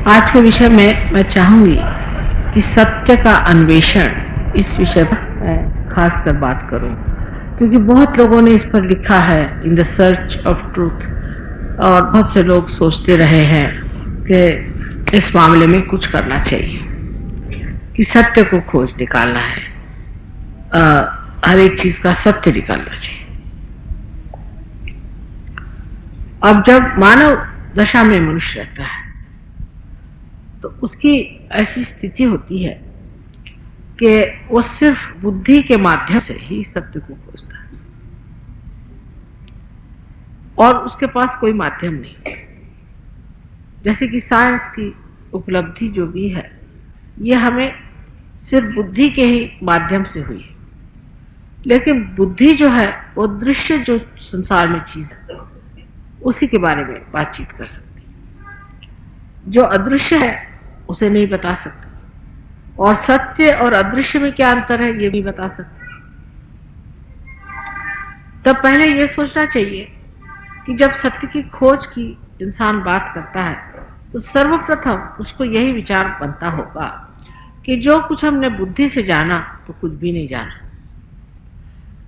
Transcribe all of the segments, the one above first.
आज के विषय में मैं चाहूंगी कि सत्य का अन्वेषण, इस विषय पर मैं खासकर बात करूं, क्योंकि बहुत लोगों ने इस पर लिखा है, in the search of truth, और बहुत से लोग सोचते रहे हैं कि इस मामले में कुछ करना चाहिए, कि सत्य को खोज निकालना है, हर एक चीज का सत्य निकालना चाहिए। अब जब मानव दशा में मनुष्य रहता है तो उसकी ऐसी स्थिति होती है कि वो सिर्फ बुद्धि के माध्यम से ही सत्य को खोजता है और उसके पास कोई माध्यम नहीं। जैसे कि साइंस की उपलब्धि जो भी है, ये हमें सिर्फ बुद्धि के ही माध्यम से हुई है, लेकिन बुद्धि जो है वो दृश्य जो संसार में चीज है उसी के बारे में बातचीत कर सकती है। जो अदृश्य है उसे नहीं बता सकते, और सत्य और अदृश्य में क्या अंतर है ये नहीं बता सकते। तब पहले यह सोचना चाहिए कि जब सत्य की खोज की इंसान बात करता है तो सर्वप्रथम उसको यही विचार बनता होगा कि जो कुछ हमने बुद्धि से जाना तो कुछ भी नहीं जाना,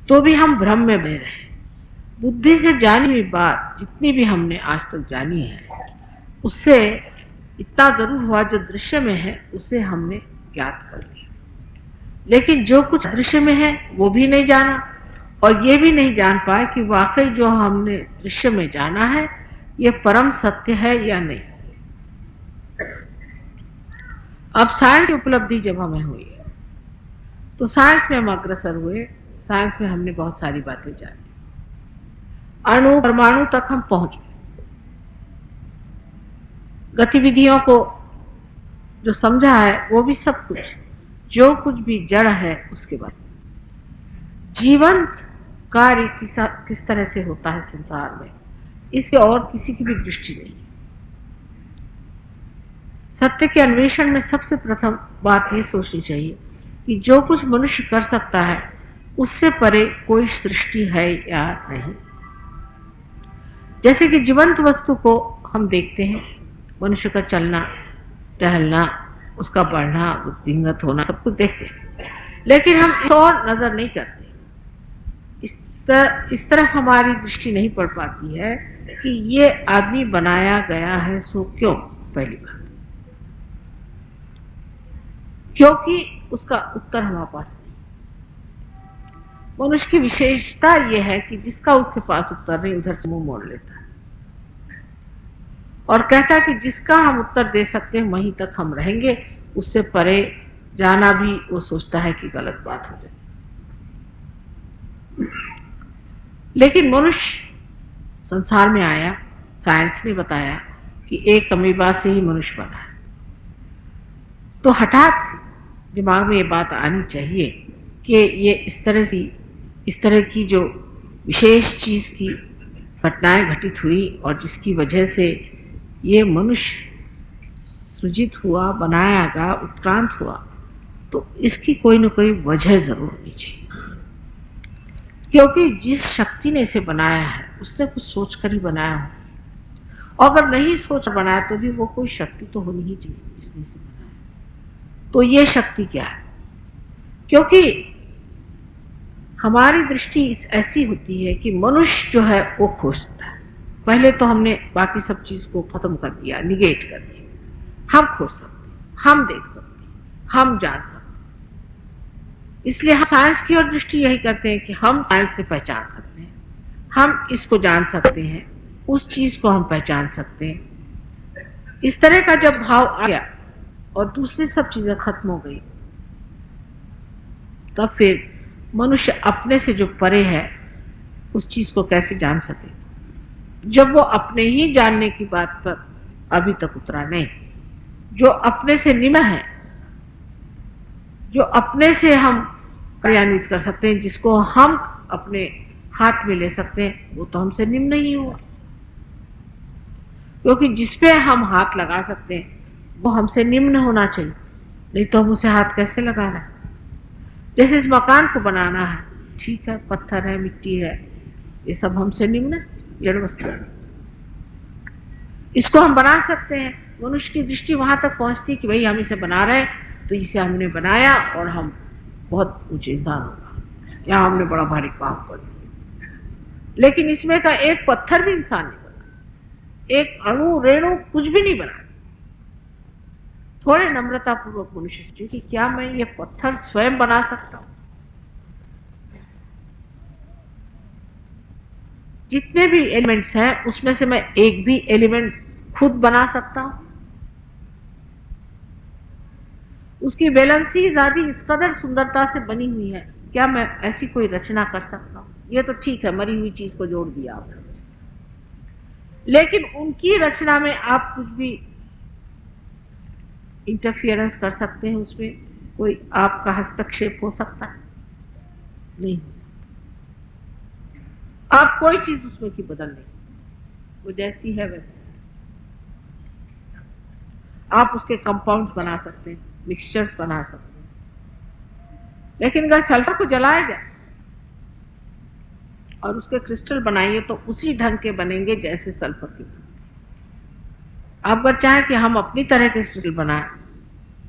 तो भी हम भ्रम में बने रहे। बुद्धि से जानी हुई बात जितनी भी हमने आज तक जानी है उससे इतना जरूर हुआ जो दृश्य में है उसे हमने ज्ञात कर लिया, लेकिन जो कुछ दृश्य में है वो भी नहीं जाना, और ये भी नहीं जान पाए कि वाकई जो हमने दृश्य में जाना है ये परम सत्य है या नहीं। अब साइंस की उपलब्धि जब हमें हुई है तो साइंस में हम अग्रसर हुए, साइंस में हमने बहुत सारी बातें जानी, अणु परमाणु तक हम पहुंच गए, गतिविधियों को जो समझा है वो भी सब कुछ, जो कुछ भी जड़ है उसके बाद जीवंत कार्य किस तरह से होता है संसार में, इसके और किसी की भी दृष्टि नहीं। सत्य के अन्वेषण में सबसे प्रथम बात ये सोचनी चाहिए कि जो कुछ मनुष्य कर सकता है उससे परे कोई सृष्टि है या नहीं। जैसे कि जीवंत वस्तु को हम देखते हैं, मनुष्य का चलना टहलना, उसका बढ़ना, बुद्धिमत होना, सब कुछ देखते हैं, लेकिन हम इस और नजर नहीं करते। इस तरफ हमारी दृष्टि नहीं पड़ पाती है कि ये आदमी बनाया गया है सो क्यों। पहली बात, क्योंकि उसका उत्तर हमारे पास नहीं। मनुष्य की विशेषता यह है कि जिसका उसके पास उत्तर नहीं उधर से मुंह मोड़ लेता है और कहता है कि जिसका हम उत्तर दे सकते हैं वहीं तक हम रहेंगे, उससे परे जाना भी वो सोचता है कि गलत बात हो जाए। लेकिन मनुष्य संसार में आया, साइंस ने बताया कि एक अमीबा से ही मनुष्य बना है, तो हठात दिमाग में ये बात आनी चाहिए कि ये इस तरह की जो विशेष चीज की घटनाएं घटित हुई और जिसकी वजह से ये मनुष्य सृजित हुआ, बनाया गया, उत्क्रांत हुआ, तो इसकी कोई न कोई वजह जरूर होनी चाहिए, क्योंकि जिस शक्ति ने इसे बनाया है उसने कुछ सोचकर ही बनाया हो, और अगर नहीं सोच बनाया तो भी वो कोई शक्ति तो होनी ही चाहिए जिसने इसे बनाया। तो ये शक्ति क्या है? क्योंकि हमारी दृष्टि ऐसी होती है कि मनुष्य जो है वो खोजता है। पहले तो हमने बाकी सब चीज को खत्म कर दिया, निगेट कर दिया। हम खोज सकते, हम देख सकते, हम जान सकते, इसलिए हम साइंस की ओर दृष्टि यही करते हैं कि हम साइंस से पहचान सकते हैं, हम इसको जान सकते हैं, उस चीज को हम पहचान सकते हैं। इस तरह का जब भाव आ गया और दूसरी सब चीजें खत्म हो गई, तब फिर मनुष्य अपने से जो परे है उस चीज को कैसे जान सके, जब वो अपने ही जानने की बात पर अभी तक उतरा नहीं। जो अपने से निम्न है, जो अपने से हम कार्यान्वित कर सकते हैं, जिसको हम अपने हाथ में ले सकते हैं, वो तो हमसे निम्न नहीं हुआ, क्योंकि जिसपे हम हाथ लगा सकते हैं वो हमसे निम्न होना चाहिए, नहीं तो हम उसे हाथ कैसे लगा रहे हैं। जैसे इस मकान को बनाना है ठीक है, पत्थर है, मिट्टी है, ये सब हमसे निम्न जड़ वस्तु है, इसको हम बना सकते हैं। मनुष्य की दृष्टि वहां तक पहुंचती कि भाई हम इसे बना रहे हैं तो इसे हमने बनाया और हम बहुत ऊंचे इंसान होगा, या हमने बड़ा भारी काम कर दिया। लेकिन इसमें का एक पत्थर भी इंसान नहीं बना सकता, एक अणु रेणु कुछ भी नहीं बना सकता। थोड़े नम्रता पूर्वक मनुष्य सोचे कि क्या मैं ये पत्थर स्वयं बना सकता हूं? जितने भी एलिमेंट्स हैं उसमें से मैं एक भी एलिमेंट खुद बना सकता हूं? उसकी बैलेंसीज आदि इस कदर सुंदरता से बनी हुई है, क्या मैं ऐसी कोई रचना कर सकता हूं? ये तो ठीक है, मरी हुई चीज को जोड़ दिया आपने, लेकिन उनकी रचना में आप कुछ भी इंटरफियरेंस कर सकते हैं, उसमें कोई आपका हस्तक्षेप हो सकता है? नहीं हो सकता। आप कोई चीज उसमें की बदल नहीं, वो जैसी है वैसी। आप उसके कंपाउंड्स बना सकते हैं, मिक्सचर्स बना सकते हैं, लेकिन अगर सल्फर को जलाया जाए और उसके क्रिस्टल बनाइए तो उसी ढंग के बनेंगे जैसे सल्फर के। आप अगर चाहें कि हम अपनी तरह के क्रिस्टल बनाएं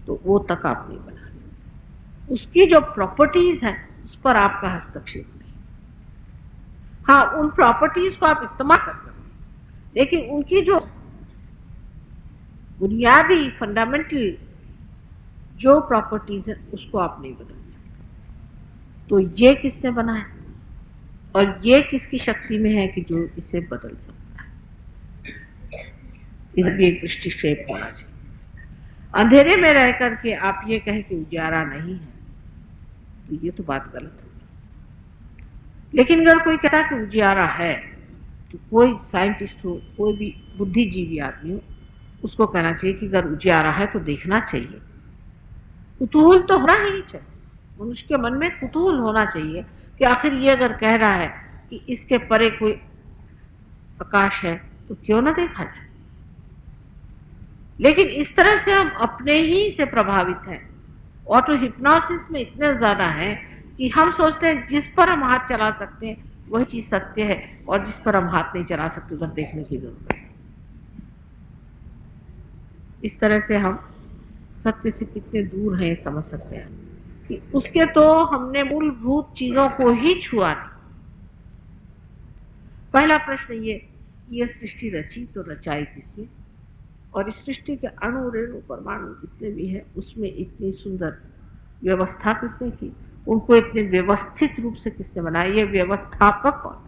तो वो तक आप नहीं बना सकते। उसकी जो प्रॉपर्टीज हैं उस पर आपका हस्तक्षेप नहीं। हाँ, उन प्रॉपर्टीज को आप इस्तेमाल कर सकते हैं, लेकिन उनकी जो बुनियादी फंडामेंटल जो प्रॉपर्टीज है उसको आप नहीं बदल सकते। तो ये किसने बनाया और ये किसकी शक्ति में है कि जो इसे बदल सकता है? इधर भी एक दृष्टिक्षेप होना चाहिए। अंधेरे में रह करके आप ये कहें कि उजाला नहीं है तो ये तो बात गलत होगी। लेकिन अगर कोई कहता है कि उजाला है तो कोई साइंटिस्ट हो, कोई भी बुद्धिजीवी आदमी हो, उसको कहना चाहिए कि अगर उजाला है तो देखना चाहिए। कुतूहल तो होना ही चाहिए, मनुष्य के मन में कुतूहल होना चाहिए कि आखिर ये अगर कह रहा है कि इसके परे कोई प्रकाश है तो क्यों ना देखा जाए। लेकिन इस तरह से हम अपने ही से प्रभावित हैं। ऑटो हिप्नोसिस में इतने ज्यादा है कि हम सोचते हैं जिस पर हम हाथ चला सकते हैं वही चीज सत्य है, और जिस पर हम हाथ नहीं चला सकते उधर देखने की जरूरत है। इस तरह से हम सत्य से कितने दूर हैं समझ सकते हैं कि उसके तो हमने मूलभूत चीजों को ही छुआ नहीं। पहला प्रश्न ये सृष्टि रची तो रचाई किसने, और इस सृष्टि के अणु रेणु परमाणु जितने भी है उसमें इतनी सुंदर व्यवस्था किसने की, उनको इतने व्यवस्थित रूप से किसने बनाया, ये व्यवस्थापक कौन?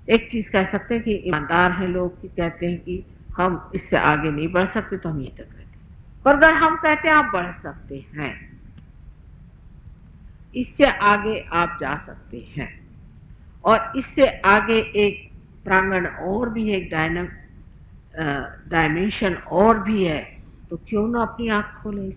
एक चीज कह सकते हैं कि ईमानदार हैं लोग कि कहते हैं कि हम इससे आगे नहीं बढ़ सकते तो हम ये तक रहते, पर अगर हम कहते हैं आप बढ़ सकते हैं, इससे आगे आप जा सकते हैं, और इससे आगे एक प्रांगण और भी है, एक डायमेंशन और भी है, तो क्यों ना अपनी आंख खोले।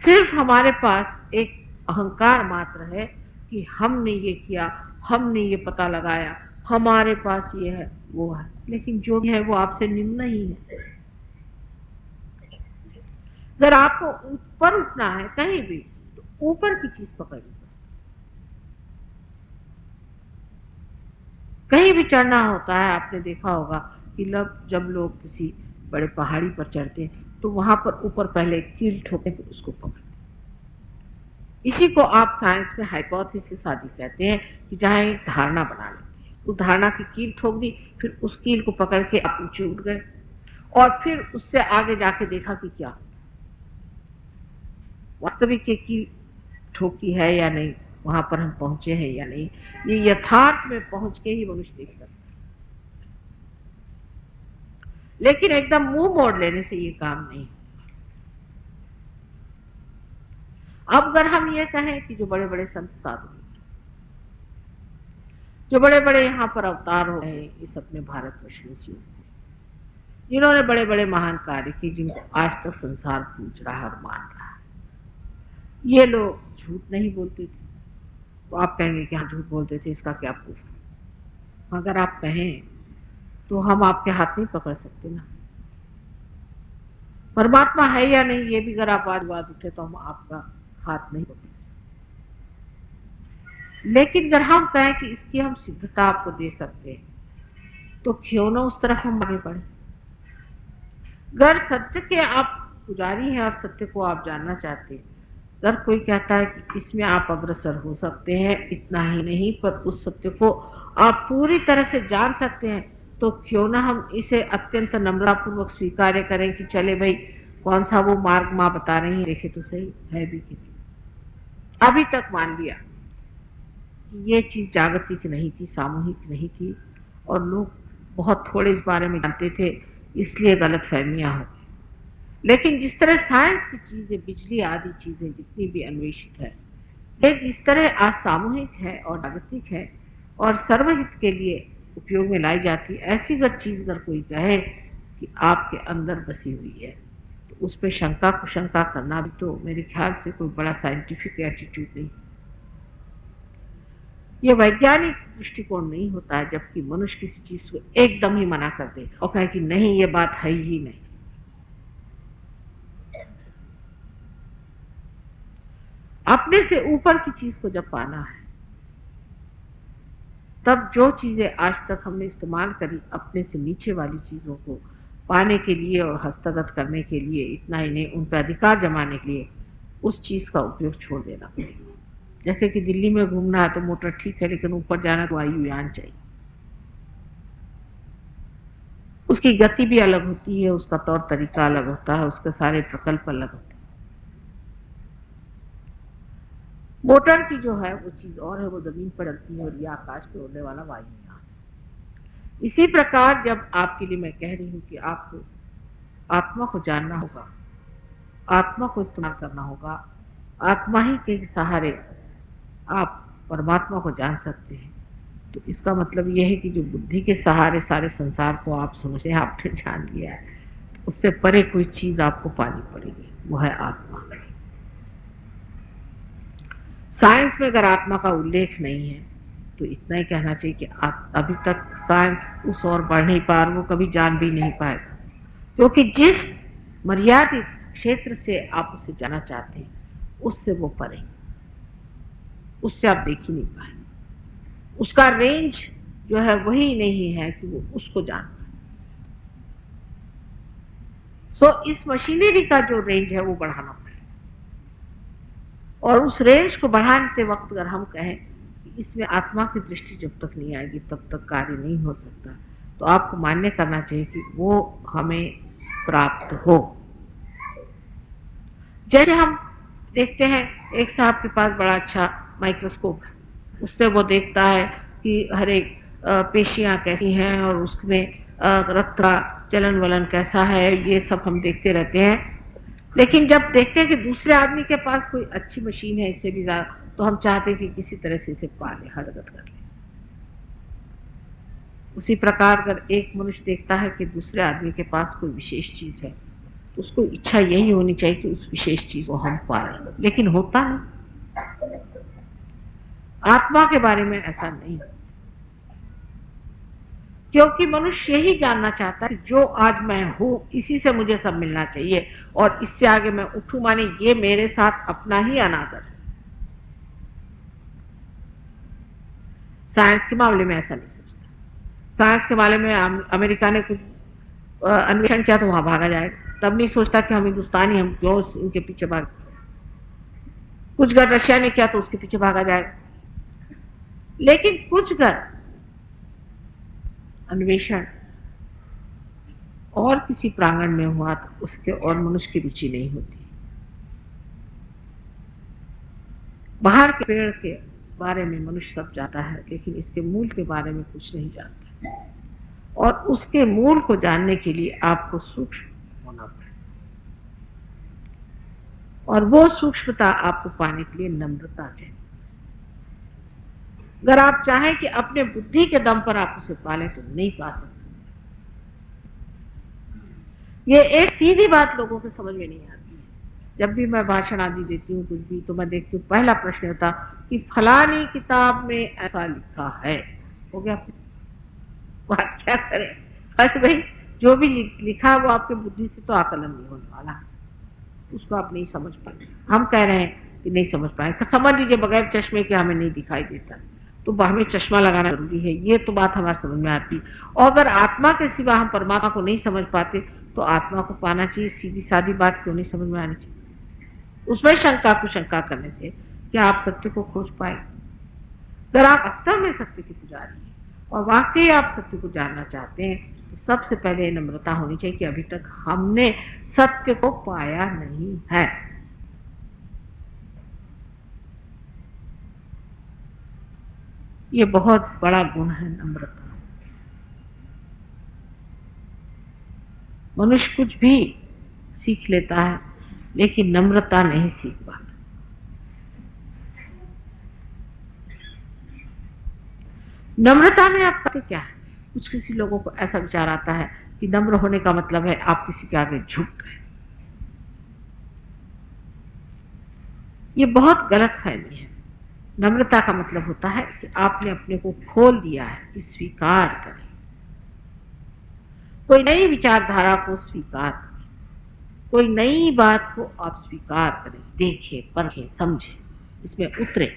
सिर्फ हमारे पास एक अहंकार मात्र है कि हमने ये किया, हमने ये पता लगाया, हमारे पास ये है वो है, लेकिन जो भी है वो आपसे निम्न ही है। अगर आपको ऊपर उठना है कहीं भी तो ऊपर की चीज पकड़नी, कहीं भी चढ़ना होता है। आपने देखा होगा कि जब लोग किसी बड़े पहाड़ी पर चढ़ते हैं तो वहां पर ऊपर पहले कील ठोके फिर उसको पकड़ते। इसी को आप साइंस में हाइपोथेसिस आदि कहते हैं कि जहां एक धारणा बना लेते हैं, उस धारणा की कील ठोक दी, फिर उस कील को पकड़ के आप ऊंचे उठ गए, और फिर उससे आगे जाके देखा कि क्या वास्तविक की कील ठोकी है या नहीं, वहां पर हम पहुंचे हैं या नहीं। ये यथार्थ में पहुंच के ही मनुष्य देख सकता है, लेकिन एकदम मुंह मोड़ लेने से ये काम नहीं। अब अगर हम ये कहें कि जो बड़े बड़े संत साधु, जो बड़े बड़े यहाँ पर अवतार हो रहे हैं इस अपने भारतवर्ष में, जिन्होंने बड़े बड़े महान कार्य किए, जिनको आज तक संसार पूछ रहा और मान रहा है, ये लोग झूठ नहीं बोलते थे, तो आप कहेंगे कि हाँ झूठ बोलते थे, इसका क्या प्रूफ? अगर आप कहें तो हम आपके हाथ नहीं पकड़ सकते ना, परमात्मा है या नहीं ये भी अगर आप आज बात उठे तो हम आपका हाथ नहीं होते। लेकिन अगर हम कहें कि इसकी हम सिद्धता आपको दे सकते हैं तो क्यों ना उस तरफ हम आगे बढ़े। अगर सत्य के आप पुजारी हैं और सत्य को आप जानना चाहते हैं, अगर कोई कहता है कि इसमें आप अग्रसर हो सकते हैं, इतना ही नहीं पर उस सत्य को आप पूरी तरह से जान सकते हैं, तो क्यों ना हम इसे अत्यंत नम्रतापूर्वक स्वीकार करें कि चले भाई कौन सा वो मार्ग माँ बता रही है, देखे तो सही है भी कि अभी तक मान लिया ये चीज जागतिक नहीं थी, सामूहिक नहीं थी और लोग बहुत थोड़े इस बारे में जानते थे, इसलिए गलत फहमियां हो। लेकिन जिस तरह साइंस की चीजें, बिजली आदि चीजें जितनी भी अन्वेषित है, ये जिस तरह आज सामूहिक है और जागतिक है और सर्वहित के लिए उपयोग में लाई जाती है, ऐसी अगर चीज अगर कोई कहे कि आपके अंदर बसी हुई है तो उस पर शंका कुशंका करना भी तो मेरे ख्याल से कोई बड़ा साइंटिफिक एटीट्यूड नहीं, ये वैज्ञानिक दृष्टिकोण नहीं होता है। जबकि मनुष्य किसी चीज को एकदम ही मना कर दे और कहे कि नहीं ये बात है ही नहीं। अपने से ऊपर की चीज को जब पाना है तब जो चीजें आज तक हमने इस्तेमाल करी अपने से नीचे वाली चीजों को पाने के लिए और हस्तगत करने के लिए, इतना ही नहीं उन पर अधिकार जमाने के लिए, उस चीज का उपयोग छोड़ देना पड़ेगा। जैसे कि दिल्ली में घूमना है तो मोटर ठीक है, लेकिन ऊपर जाना तो वायुयान चाहिए। उसकी गति भी अलग होती है, उसका तौर तरीका अलग होता है, उसके सारे प्रकल्प अलग होते हैं। मोटर की जो है वो चीज और है, वो जमीन पर चलती है और ये आकाश पे उड़ने वाला वायुयान। इसी प्रकार जब आपके लिए मैं कह रही हूँ कि आपको आत्मा को जानना होगा, आत्मा को इस्तेमाल करना होगा, आत्मा ही के सहारे आप परमात्मा को जान सकते हैं, तो इसका मतलब यह है कि जो बुद्धि के सहारे सारे संसार को आप समझे हैं, आपने जान लिया है, तो उससे परे कोई चीज आपको पानी पड़ेगी, वो है आत्मा। साइंस में अगर आत्मा का उल्लेख नहीं है तो इतना ही कहना चाहिए कि अभी तक साइंस उस ओर बढ़ नहीं पा रहा, वो कभी जान भी नहीं पाएगा, क्योंकि जिस मर्यादित क्षेत्र से आप उसे जाना चाहते हैं उससे वो परे, उससे आप देख ही नहीं पाए, उसका रेंज जो है वही नहीं है कि वो उसको जान पाए। सो इस मशीनरी का जो रेंज है वो बढ़ाना पड़ेगा, और उस रेंज को बढ़ाते वक्त अगर हम कहें कि इसमें आत्मा की दृष्टि जब तक नहीं आएगी तब तक कार्य नहीं हो सकता, तो आपको मान्य करना चाहिए कि वो हमें प्राप्त हो। जैसे हम देखते हैं एक साहब के पास बड़ा अच्छा माइक्रोस्कोप है, उससे वो देखता है कि हर एक पेशियां कैसी हैं और उसमें रक्त का चलन वलन कैसा है, ये सब हम देखते रहते हैं। लेकिन जब देखते हैं कि दूसरे आदमी के पास कोई अच्छी मशीन है इससे भी ज्यादा, तो हम चाहते हैं कि किसी तरह से इसे पा ले, हरकत कर ले। उसी प्रकार अगर एक मनुष्य देखता है कि दूसरे आदमी के पास कोई विशेष चीज है तो उसको इच्छा यही होनी चाहिए कि उस विशेष चीज को हम पा लें, लेकिन होता है आत्मा के बारे में ऐसा नहीं, क्योंकि मनुष्य यही जानना चाहता है जो आज मैं हूं इसी से मुझे सब मिलना चाहिए और इससे आगे मैं उठूं माने ये मेरे साथ अपना ही अनादर है। साइंस के मामले में ऐसा नहीं सोचता। साइंस के मामले में अमेरिका ने कुछ अन्वेषण किया तो वहां भागा जाएगा, तब नहीं सोचता कि हम हिंदुस्तानी, हम क्यों इनके पीछे भाग। कुछ अगर रशिया ने किया तो उसके पीछे भागा जाएगा। लेकिन कुछ अगर अन्वेषण और किसी प्रांगण में हुआ तो उसके और मनुष्य की रुचि नहीं होती। बाहर के पेड़ के बारे में मनुष्य सब जानता है, लेकिन इसके मूल के बारे में कुछ नहीं जानता, और उसके मूल को जानने के लिए आपको सूक्ष्म होना पड़ेगा, और वो सूक्ष्मता आपको पाने के लिए नम्रता चाहिए। अगर आप चाहें कि अपने बुद्धि के दम पर आप उसे पालें तो नहीं पा सकते। ये एक सीधी बात लोगों को समझ में नहीं आती है। जब भी मैं भाषण आदि देती हूँ कुछ भी, तो मैं देखती हूँ पहला प्रश्न होता कि फलानी किताब में ऐसा लिखा है, हो गया, बात क्या करें। बस भाई जो भी लिखा है वो आपके बुद्धि से तो आकलन नहीं होने वाला, उसको आप नहीं समझ पाए। हम कह रहे हैं कि नहीं समझ पाए, समझ लीजिए बगैर चश्मे के हमें नहीं दिखाई देता, तो हमें चश्मा लगाना जरूरी है, ये तो बात हमारे समझ में आती। और अगर आत्मा के सिवा हम परमात्मा को नहीं समझ पाते तो आत्मा को पाना चाहिए, सीधी सादी बात क्यों नहीं समझ में आनी चाहिए? उसमें शंका कुशंका करने से क्या आप सत्य को खोज पाए? अगर आप वास्तव में सत्य की पुजारी हैं और वाकई आप सत्य को जानना चाहते हैं तो सबसे पहले नम्रता होनी चाहिए कि अभी तक हमने सत्य को पाया नहीं है। ये बहुत बड़ा गुण है नम्रता। मनुष्य कुछ भी सीख लेता है लेकिन नम्रता नहीं सीख पाता। नम्रता में आप करते क्या है? कुछ किसी लोगों को ऐसा विचार आता है कि नम्र होने का मतलब है आप किसी के आगे झुक गए। ये बहुत गलत फहमी है। नम्रता का मतलब होता है कि आपने अपने को खोल दिया है, कि स्वीकार करें, कोई नई विचारधारा को स्वीकार करें, कोई नई बात को आप स्वीकार करें, देखें, परखें, समझें, इसमें उतरे।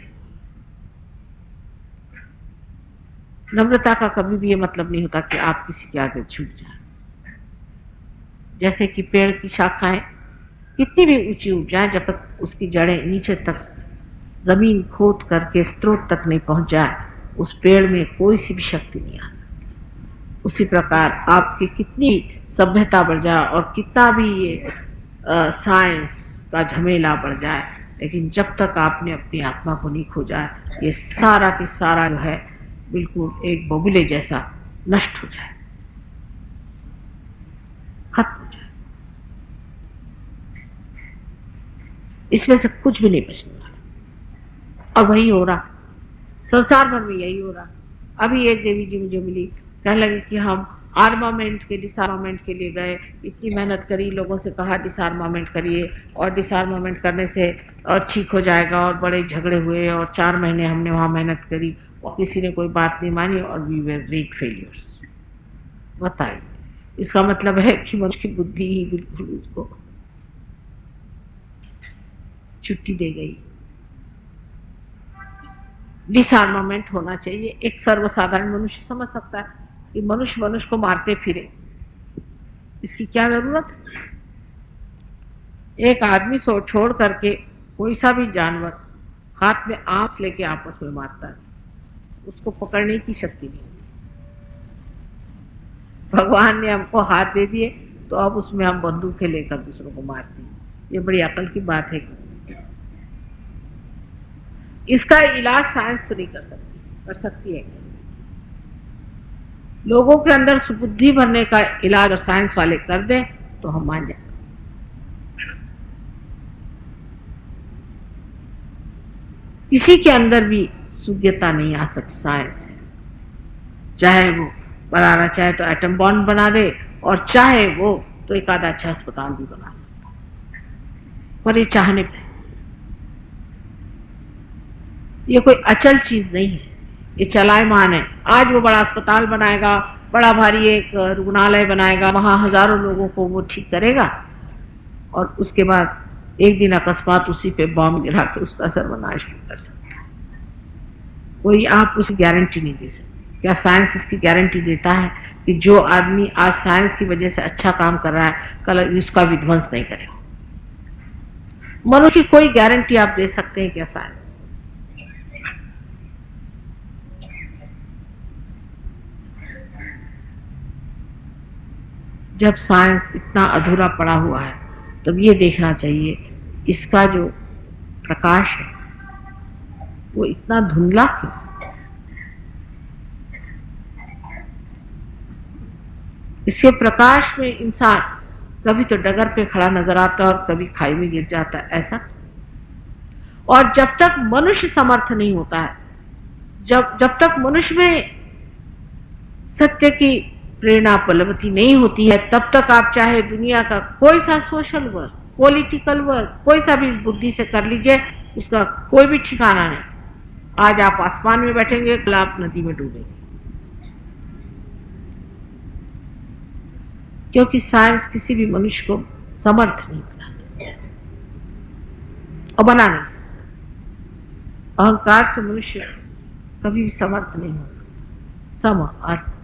नम्रता का कभी भी ये मतलब नहीं होता कि आप किसी के आगे झुक जाए। जैसे कि पेड़ की शाखाएं कितनी भी ऊंची उठ जाए, जब तक उसकी जड़ें नीचे तक जमीन खोद करके स्रोत तक नहीं पहुंच जाए, उस पेड़ में कोई सी भी शक्ति नहीं आ सकती। उसी प्रकार आपकी कितनी सभ्यता बढ़ जाए और कितना भी ये साइंस का झमेला बढ़ जाए, लेकिन जब तक आपने अपनी आत्मा को नहीं खोजा, ये सारा के सारा जो है बिल्कुल एक बबूले जैसा नष्ट हो जाए, खत्म हो जाए, इसमें से कुछ भी नहीं बचने वाला। और वही हो रहा, संसार भर में यही हो रहा। अभी एक देवी जी मुझे मिली, कहने लगी कि हम आर्मामेंट के डिसआर्मामेंट के लिए गए, इतनी मेहनत करी, लोगों से कहा डिसआर्मामेंट करिए और डिसआर्मामेंट करने से और ठीक हो जाएगा, और बड़े झगड़े हुए और 4 महीने हमने वहां मेहनत करी और किसी ने कोई बात नहीं मानी और वी वर ग्रेट फेलियर्स। बताइए, इसका मतलब है कि मनुष्य की बुद्धि ही बिल्कुल उसको छुट्टी दे गई। डिसआर्मामेंट होना चाहिए, एक सर्वसाधारण मनुष्य समझ सकता है कि मनुष्य मनुष्य को मारते फिरे, इसकी क्या जरूरत है? एक आदमी सो छोड़ करके कोई सा भी जानवर हाथ में आंच लेके आपस में मारता है, उसको पकड़ने की शक्ति नहीं। भगवान ने हमको हाथ दे दिए तो अब उसमें हम बंदूकें लेकर दूसरों को मारते हैं। ये बड़ी अकल की बात है। इसका इलाज साइंस तो नहीं कर सकती, कर सकती है लोगों के अंदर सुबुद्धि भरने का इलाज और साइंस वाले कर दें तो हम मान जाए। किसी के अंदर भी सुज्ञता नहीं आ सकती साइंस है, चाहे वो बनाना चाहे तो एटम बॉम्ब बना दे और चाहे वो तो एक आधा अच्छा अस्पताल भी बना सकता, पर ये चाहने पे, ये कोई अचल चीज नहीं है, ये चलायमान है। आज वो बड़ा अस्पताल बनाएगा, बड़ा भारी एक रुग्णालय बनाएगा, वहां हजारों लोगों को वो ठीक करेगा और उसके बाद एक दिन अकस्मात उसी पे बॉम्ब गिरा के उसका सर्वनाश कर सकता है। कोई आप उसे गारंटी नहीं दे सकते। क्या साइंस इसकी गारंटी देता है कि जो आदमी आज साइंस की वजह से अच्छा काम कर रहा है कल उसका विध्वंस नहीं करेगा? मनुष्य की कोई गारंटी आप दे सकते हैं क्या साइंस? जब साइंस इतना अधूरा पड़ा हुआ है तब ये देखना चाहिए इसका जो प्रकाश है वो इतना धुंधला क्यों? इसके प्रकाश में इंसान कभी तो डगर पे खड़ा नजर आता है और कभी खाई में गिर जाता है, ऐसा। और जब तक मनुष्य समर्थ नहीं होता है, जब तक मनुष्य में सत्य की प्रेरणा बलवती नहीं होती है, तब तक आप चाहे दुनिया का कोई सा सोशल वर्क, पॉलिटिकल वर्क, कोई सा भी बुद्धि से कर लीजिए, उसका कोई भी ठिकाना नहीं। आज आप आसमान में बैठेंगे, कल आप नदी में डूबेंगे। क्योंकि साइंस किसी भी मनुष्य को समर्थ नहीं बनाता और बना नहीं। अहंकार से मनुष्य कभी भी समर्थ नहीं हो सकता। सम अर्थ